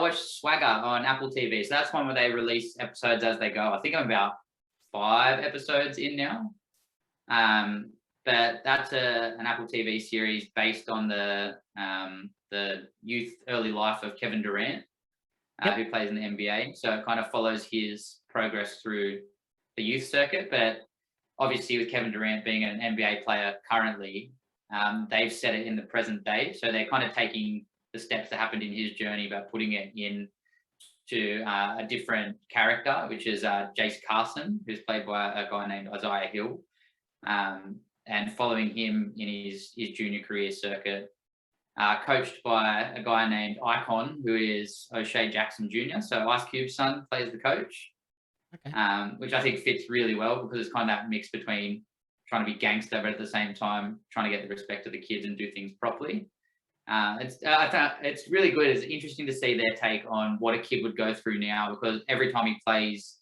watch Swagger on Apple TV. So that's one where they release episodes as they go. I think I'm about 5 episodes in now. But that's an Apple TV series based on the youth early life of Kevin Durant, Yep. who plays in the NBA. So it kind of follows his progress through the youth circuit. But obviously, with Kevin Durant being an NBA player currently, they've set it in the present day. So they're kind of taking the steps that happened in his journey, but putting it in to a different character, which is Jace Carson, who's played by a guy named Isaiah Hill, and following him in his junior career circuit, coached by a guy named Icon, who is O'Shea Jackson Jr. So Ice Cube's son plays the coach, Okay. which I think fits really well because it's kind of that mix between trying to be gangster, but at the same time trying to get the respect of the kids and do things properly. I thought it's really good. It's interesting to see their take on what a kid would go through now, because every time he plays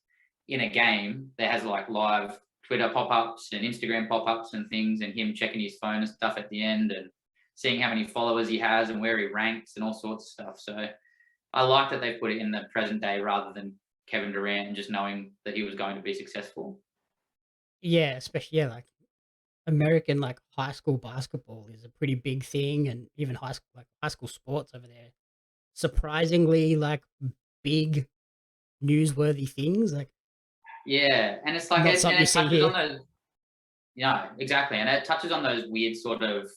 in a game, there has like live Twitter pop-ups and Instagram pop-ups and things, and him checking his phone and stuff at the end and seeing how many followers he has and where he ranks and all sorts of stuff. So I like that they put it in the present day rather than Kevin Durant and just knowing that he was going to be successful. Yeah, especially like American like high school basketball is a pretty big thing, and even high school sports over there. Surprisingly, like big newsworthy things, like Yeah, and it's like not it, something and you it see touches here. on those. Yeah, exactly, and it touches on those weird sort of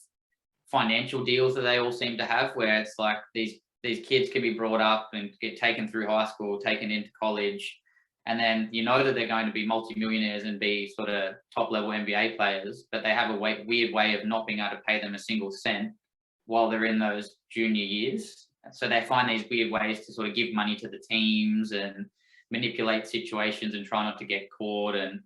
financial deals that they all seem to have, where it's like these kids can be brought up and get taken through high school, taken into college, and then you know that they're going to be multimillionaires and be sort of top level NBA players, but they have a weird way of not being able to pay them a single cent while they're in those junior years. So they find these weird ways to sort of give money to the teams and manipulate situations and try not to get caught and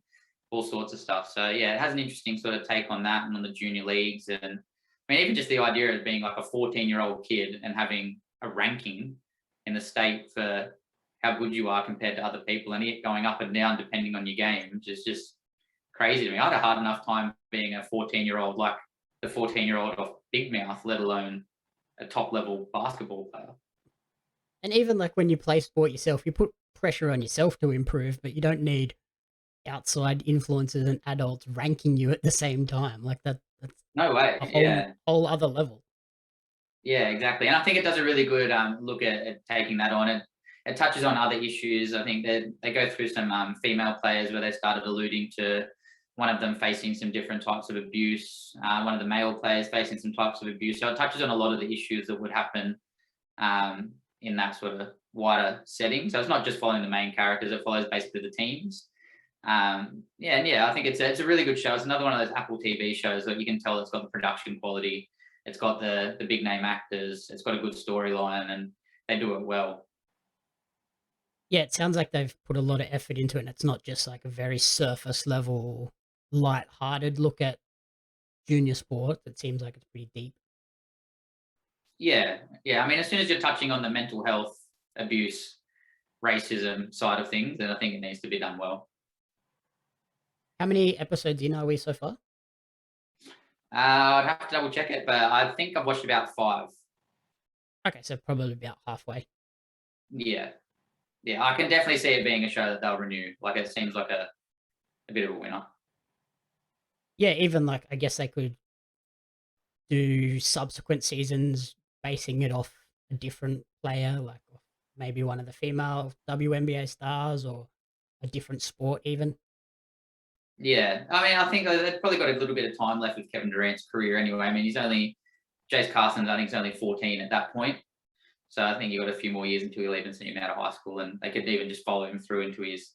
all sorts of stuff. So yeah, it has an interesting sort of take on that and on the junior leagues. And I mean, even just the idea of being like a 14-year-old kid and having a ranking in the state for how good you are compared to other people, and it going up and down depending on your game, which is just crazy to me. I had a hard enough time being a 14-year-old, like the 14-year-old off Big Mouth, let alone a top level basketball player. And even like when you play sport yourself, you put pressure on yourself to improve, but you don't need outside influences and adults ranking you at the same time. Like that's No way. a whole Yeah. whole other level. Yeah, exactly. And I think it does a really good look at taking that on. It touches on other issues. I think that they go through some female players where they started alluding to one of them facing some different types of abuse, one of the male players facing some types of abuse. So it touches on a lot of the issues that would happen in that sort of wider setting. So it's not just following the main characters; it follows basically the teams. Yeah, I think it's a really good show. It's another one of those Apple TV shows that you can tell it's got the production quality. It's got the big name actors. It's got a good storyline, and they do it well. Yeah, it sounds like they've put a lot of effort into it, and it's not just like a very surface level, light-hearted look at junior sport. It seems like it's pretty deep. Yeah. I mean, as soon as you're touching on the mental health, abuse, racism side of things, then I think it needs to be done well. How many episodes in are we so far? I'd have to double check it, but I think I've watched about 5. Okay, so probably about halfway. Yeah, yeah, I can definitely see it being a show that they'll renew. Like it seems like a bit of a winner. Yeah, even like I guess they could do subsequent seasons basing it off a different player, like maybe one of the female WNBA stars or a different sport even. Yeah, I mean, I think they've probably got a little bit of time left with Kevin Durant's career anyway. I mean, Jace Carson's, I think, he's only 14 at that point. So I think you got a few more years until you'll even see him out of high school, and they could even just follow him through into his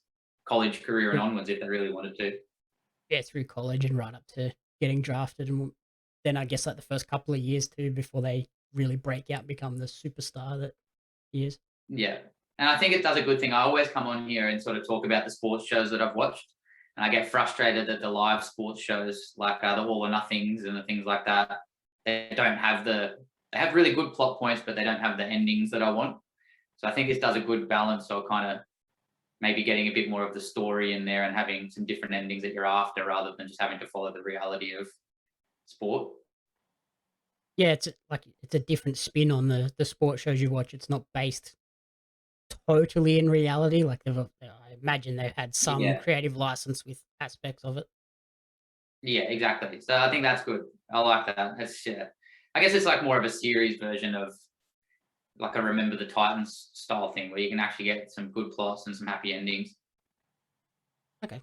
college career and Through, onwards if they really wanted to. yeah, through college and right up to getting drafted, and then I guess like the first couple of years too before they really break out and become the superstar that he is. Yeah, and I think it does a good thing. I always come on here and sort of talk about the sports shows that I've watched, and I get frustrated that the live sports shows like the All or Nothings and the things like that, they don't have they have really good plot points, but they don't have the endings that I want. So I think this does a good balance of kind of maybe getting a bit more of the story in there and having some different endings that you're after rather than just having to follow the reality of sport. Yeah, it's like it's a different spin on the sport shows you watch. It's not based totally in reality. Like I imagine they had some Yeah. creative license with aspects of it. Yeah, exactly. So I think that's good. I like that. It's yeah. I guess it's like more of a series version of like a Remember the Titans style thing where you can actually get some good plots and some happy endings. Okay.